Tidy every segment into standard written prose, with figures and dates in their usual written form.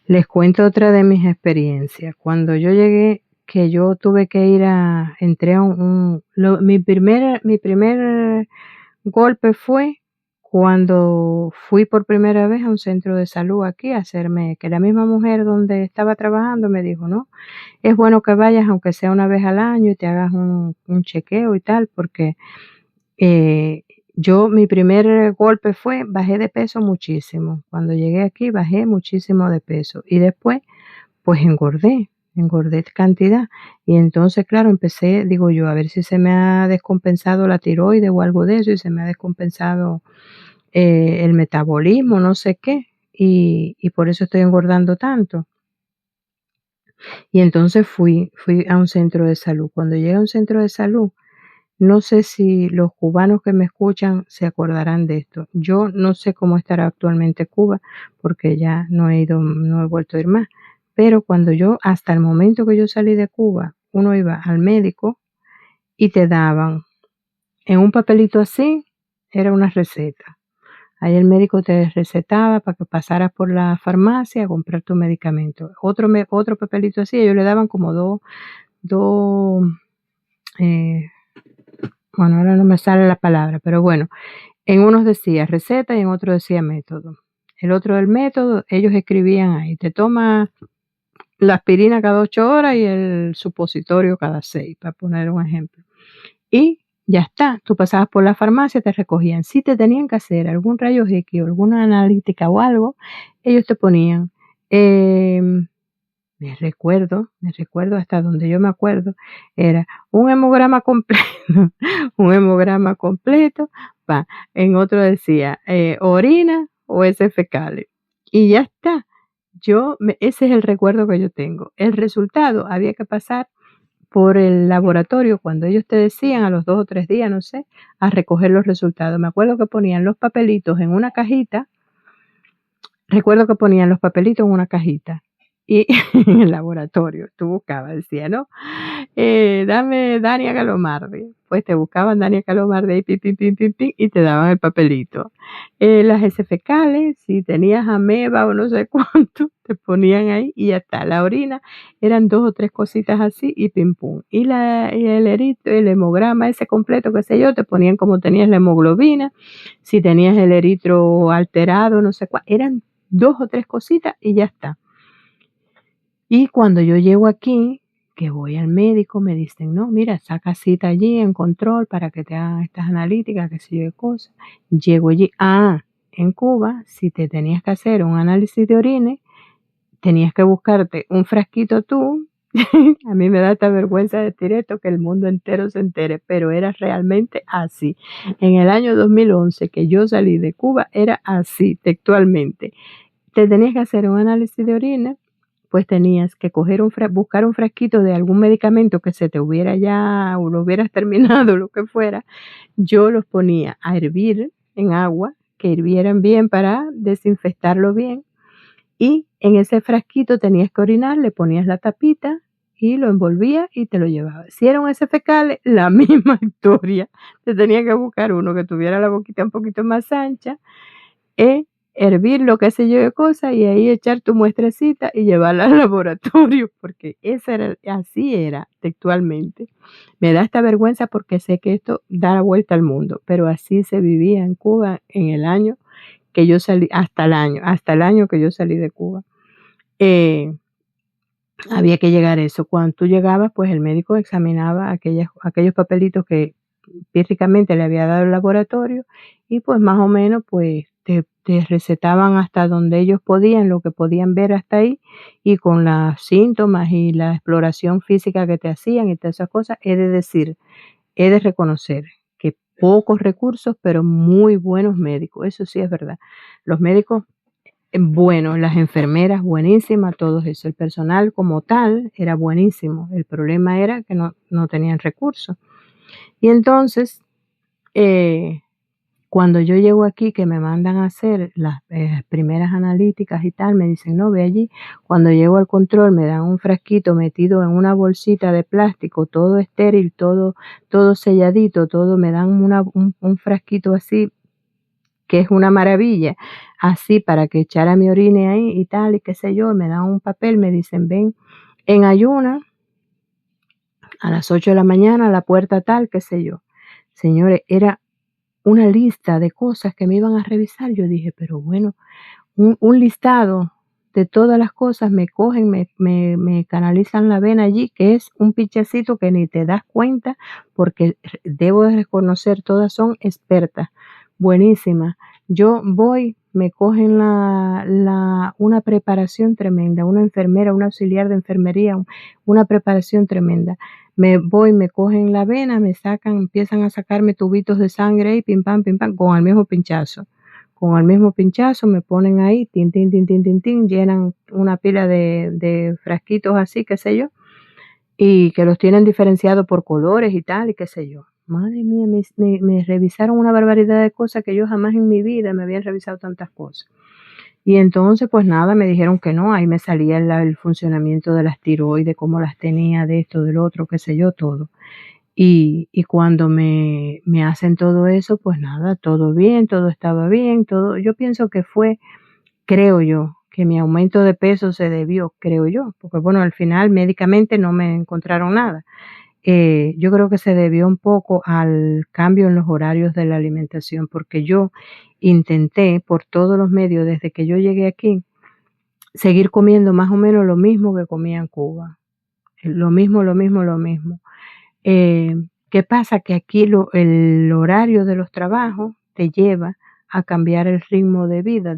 Les cuento otra de mis experiencias. Cuando yo llegué, que yo tuve que ir entré a mi primer golpe fue cuando fui por primera vez a un centro de salud aquí a hacerme, que la misma mujer donde estaba trabajando me dijo, no, es bueno que vayas aunque sea una vez al año y te hagas un chequeo y tal, porque eh, mi primer golpe fue, bajé de peso muchísimo. Cuando llegué aquí bajé muchísimo de peso y después pues engordé cantidad. Y entonces, claro, empecé, digo yo, a ver si se me ha descompensado la tiroides o algo de eso, y se me ha descompensado el metabolismo, no sé qué, y por eso estoy engordando tanto. Y entonces fui a un centro de salud. Cuando llegué a un centro de salud, no sé si los cubanos que me escuchan se acordarán de esto. Yo no sé cómo estará actualmente Cuba, porque ya no he ido, no he vuelto a ir más. Pero hasta el momento que yo salí de Cuba, uno iba al médico y te daban en un papelito así, era una receta. Ahí el médico te recetaba para que pasaras por la farmacia a comprar tu medicamento. Otro papelito así, ellos le daban como dos, eh, bueno, ahora no me sale la palabra, pero bueno, en unos decía receta y en otro decía método. El otro del método, ellos escribían ahí, te tomas la aspirina cada 8 horas y el supositorio cada 6, para poner un ejemplo. Y ya está, tú pasabas por la farmacia, te recogían. Si te tenían que hacer algún rayo X o alguna analítica o algo, ellos te ponían, me recuerdo hasta donde yo me acuerdo, era un hemograma completo, un hemograma completo, en otro decía, orina o heces fecales, y ya está. Ese es el recuerdo que yo tengo. El resultado había que pasar por el laboratorio cuando ellos te decían a los 2 o 3 días, no sé, a recoger los resultados. Me acuerdo que ponían los papelitos en una cajita. Recuerdo que ponían los papelitos en una cajita y en el laboratorio tú buscabas, decía, ¿no? Dame Dania Calomarde. Pues te buscaban Dania Calomarde y pim, pim, pim, pim, pim, y te daban el papelito. Las heces fecales, si tenías ameba o no sé cuánto, te ponían ahí y ya está. La orina eran 2 o 3 cositas así y pim, pum. Y el hemograma ese completo, qué sé yo, te ponían como tenías la hemoglobina, si tenías el eritro alterado, no sé cuál, eran 2 o 3 cositas y ya está. Y cuando yo llego aquí, que voy al médico, me dicen, no, mira, saca cita allí en control para que te hagan estas analíticas, qué sé yo qué cosa. Llego allí, en Cuba, si te tenías que hacer un análisis de orina, tenías que buscarte un frasquito tú. A mí me da esta vergüenza decir esto, que el mundo entero se entere, pero era realmente así. En el año 2011, que yo salí de Cuba, era así, textualmente. Te tenías que hacer un análisis de orina, pues tenías que buscar un frasquito de algún medicamento que se te hubiera ya, o lo hubieras terminado, lo que fuera. Yo los ponía a hervir en agua, que hirvieran bien para desinfectarlo bien, y en ese frasquito tenías que orinar, le ponías la tapita y lo envolvías y te lo llevabas. Si era un heces fecales, la misma historia. Te tenías que buscar uno que tuviera la boquita un poquito más ancha, hervirlo, qué sé yo qué cosa, y ahí echar tu muestrecita y llevarla al laboratorio, porque así era textualmente. Me da esta vergüenza porque sé que esto da la vuelta al mundo, pero así se vivía en Cuba en el año que yo salí, hasta el año que yo salí de Cuba. Había que llegar a eso. Cuando tú llegabas, pues el médico examinaba aquellos papelitos que pírricamente le había dado el laboratorio, y pues más o menos pues te recetaban hasta donde ellos podían, lo que podían ver hasta ahí, y con los síntomas y la exploración física que te hacían y todas esas cosas, he de reconocer que pocos recursos, pero muy buenos médicos. Eso sí es verdad. Los médicos buenos, las enfermeras buenísimas, todo eso. El personal como tal era buenísimo. El problema era que no tenían recursos. Y entonces, cuando yo llego aquí, que me mandan a hacer las primeras analíticas y tal, me dicen, no, ve allí. Cuando llego al control, me dan un frasquito metido en una bolsita de plástico, todo estéril, todo selladito, todo, me dan un frasquito así que es una maravilla, así para que echara mi orine ahí y tal, y qué sé yo, me dan un papel, me dicen, ven en ayuna a las 8 de la mañana a la puerta tal, qué sé yo. Señores, era una lista de cosas que me iban a revisar. Yo dije, pero bueno, un listado de todas las cosas, me cogen, me canalizan la vena allí, que es un pichacito que ni te das cuenta, porque debo de reconocer, todas son expertas, buenísimas. Yo voy, me cogen una preparación tremenda, una enfermera, un auxiliar de enfermería, una preparación tremenda. Me voy, me cogen la vena, me sacan, empiezan a sacarme tubitos de sangre y pim pam, con el mismo pinchazo. Con el mismo pinchazo me ponen ahí, tin, tin, tin, tin, tin, tin, llenan una pila de frasquitos así, qué sé yo, y que los tienen diferenciados por colores y tal, y qué sé yo. Madre mía, me revisaron una barbaridad de cosas que yo jamás en mi vida me habían revisado tantas cosas. Y entonces, pues nada, me dijeron que no, ahí me salía el funcionamiento de las tiroides, cómo las tenía, de esto, del otro, qué sé yo, todo. Y cuando me hacen todo eso, pues nada, todo bien, todo estaba bien, todo. Yo pienso que fue, creo yo, que mi aumento de peso se debió, creo yo, porque bueno, al final médicamente no me encontraron nada. Yo creo que se debió un poco al cambio en los horarios de la alimentación, porque yo intenté por todos los medios desde que yo llegué aquí seguir comiendo más o menos lo mismo que comía en Cuba. Lo mismo, lo mismo, lo mismo. Eh, ¿Qué pasa? Que aquí el horario de los trabajos te lleva a cambiar el ritmo de vida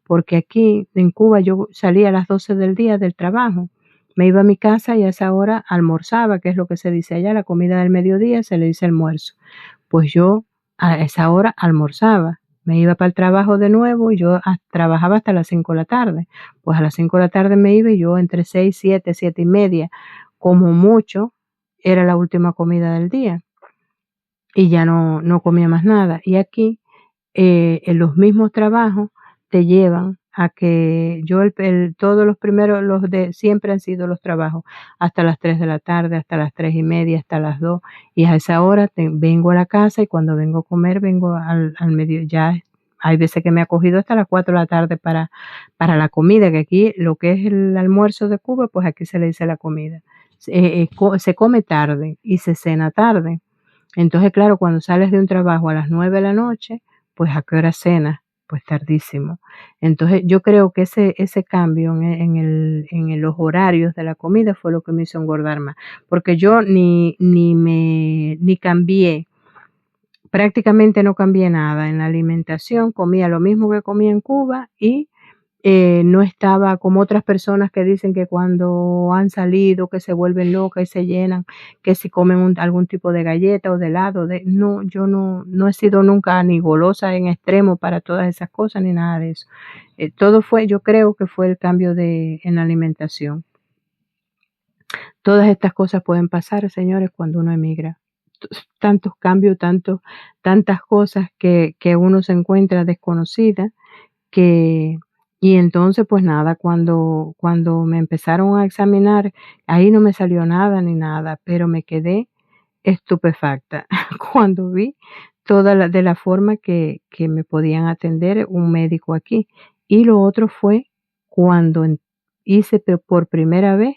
porque aquí en Cuba yo salía a las 12 del día del trabajo, me iba a mi casa y a esa hora almorzaba, que es lo que se dice allá, la comida del mediodía se le dice almuerzo. Pues yo a esa hora almorzaba, me iba para el trabajo de nuevo y yo trabajaba hasta las 5 de la tarde. Pues a las 5 de la tarde me iba y yo entre 6, 7, 7 y media, como mucho, era la última comida del día y ya no comía más nada. Y aquí, en los mismos trabajos te llevan a que yo todos los primeros, los de siempre han sido los trabajos hasta las 3 de la tarde, hasta las 3 y media, hasta las 2, y a esa hora vengo a la casa y cuando vengo a comer vengo al medio, ya hay veces que me ha cogido hasta las 4 de la tarde para la comida, que aquí lo que es el almuerzo de Cuba, pues aquí se le dice la comida. Se come tarde y se cena tarde. Entonces, claro, cuando sales de un trabajo a las 9 de la noche, pues ¿a qué hora cenas? Pues tardísimo. Entonces, yo creo que ese cambio en los horarios de la comida fue lo que me hizo engordar más, porque yo ni cambié, prácticamente no cambié nada en la alimentación, comía lo mismo que comía en Cuba y no estaba como otras personas que dicen que cuando han salido, que se vuelven locas y se llenan, que si comen algún tipo de galleta o de helado, no, yo no he sido nunca ni golosa en extremo para todas esas cosas ni nada de eso. Todo fue, yo creo que fue el cambio en la alimentación. Todas estas cosas pueden pasar, señores, cuando uno emigra. Tantos cambios, tantas cosas que uno se encuentra desconocida, que y entonces, pues nada, cuando me empezaron a examinar, ahí no me salió nada ni nada, pero me quedé estupefacta cuando vi de la forma que me podían atender un médico aquí. Y lo otro fue cuando hice por primera vez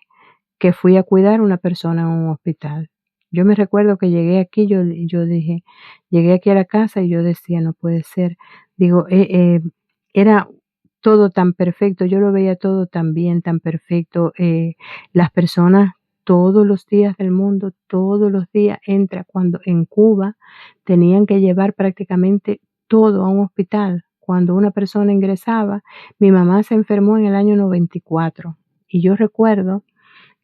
que fui a cuidar a una persona en un hospital. Yo me recuerdo que llegué aquí, yo dije, llegué aquí a la casa y yo decía, no puede ser. Digo, era todo tan perfecto, yo lo veía todo tan bien, tan perfecto. Las personas todos los días del mundo, todos los días entra. Cuando en Cuba tenían que llevar prácticamente todo a un hospital. Cuando una persona ingresaba, mi mamá se enfermó en el año 94 y yo recuerdo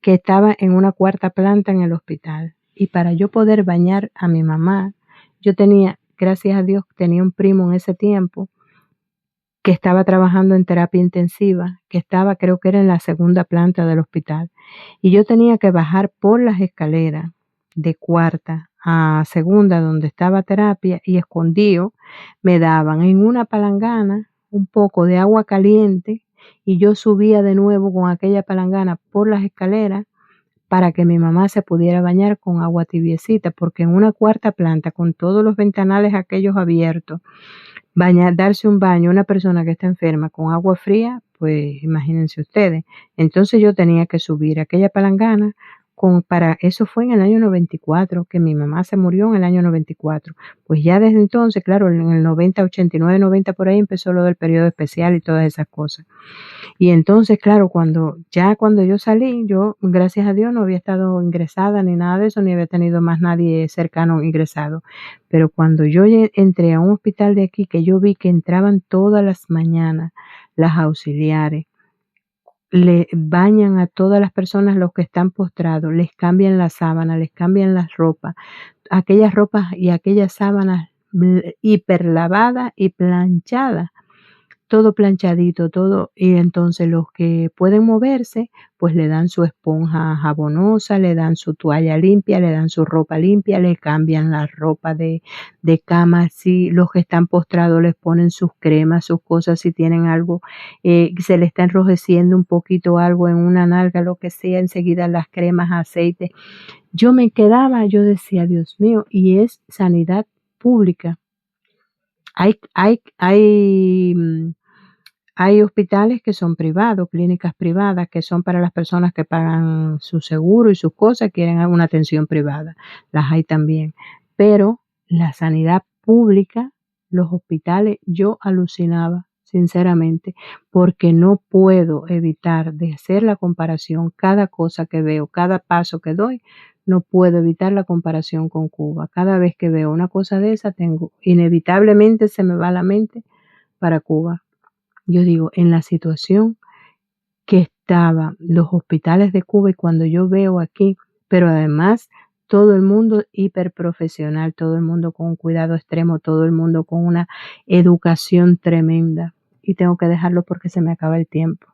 que estaba en una cuarta planta en el hospital. Y para yo poder bañar a mi mamá, yo tenía, gracias a Dios, tenía un primo en ese tiempo que estaba trabajando en terapia intensiva, que estaba, creo que era en la segunda planta del hospital. Y yo tenía que bajar por las escaleras de cuarta a segunda donde estaba terapia y escondido me daban en una palangana un poco de agua caliente y yo subía de nuevo con aquella palangana por las escaleras para que mi mamá se pudiera bañar con agua tibiecita, porque en una cuarta planta, con todos los ventanales aquellos abiertos, darse un baño una persona que está enferma con agua fría, pues imagínense ustedes. Entonces yo tenía que subir aquella palangana para eso fue en el año 94, que mi mamá se murió en el año 94. Pues ya desde entonces, claro, en el 90, 89, 90 por ahí empezó lo del periodo especial y todas esas cosas. Y entonces, claro, cuando yo salí, yo, gracias a Dios, no había estado ingresada ni nada de eso, ni había tenido más nadie cercano ingresado. Pero cuando yo entré a un hospital de aquí, que yo vi que entraban todas las mañanas las auxiliares, le bañan a todas las personas, los que están postrados, les cambian la sábana, les cambian las ropas, aquellas ropas y aquellas sábanas hiperlavadas y planchadas, todo planchadito, todo, y entonces los que pueden moverse, pues le dan su esponja jabonosa, le dan su toalla limpia, le dan su ropa limpia, le cambian la ropa de cama, si los que están postrados les ponen sus cremas, sus cosas, si tienen algo, se le está enrojeciendo un poquito algo en una nalga, lo que sea, enseguida las cremas, aceite. Yo me quedaba, yo decía, Dios mío, y es sanidad pública. Hay hospitales que son privados, clínicas privadas, que son para las personas que pagan su seguro y sus cosas, quieren alguna atención privada. Las hay también. Pero la sanidad pública, los hospitales, yo alucinaba, sinceramente, porque no puedo evitar de hacer la comparación, cada cosa que veo, cada paso que doy, no puedo evitar la comparación con Cuba. Cada vez que veo una cosa de esa, inevitablemente se me va la mente para Cuba. Yo digo, en la situación que estaban los hospitales de Cuba y cuando yo veo aquí, pero además todo el mundo hiperprofesional, todo el mundo con un cuidado extremo, todo el mundo con una educación tremenda. Y tengo que dejarlo porque se me acaba el tiempo.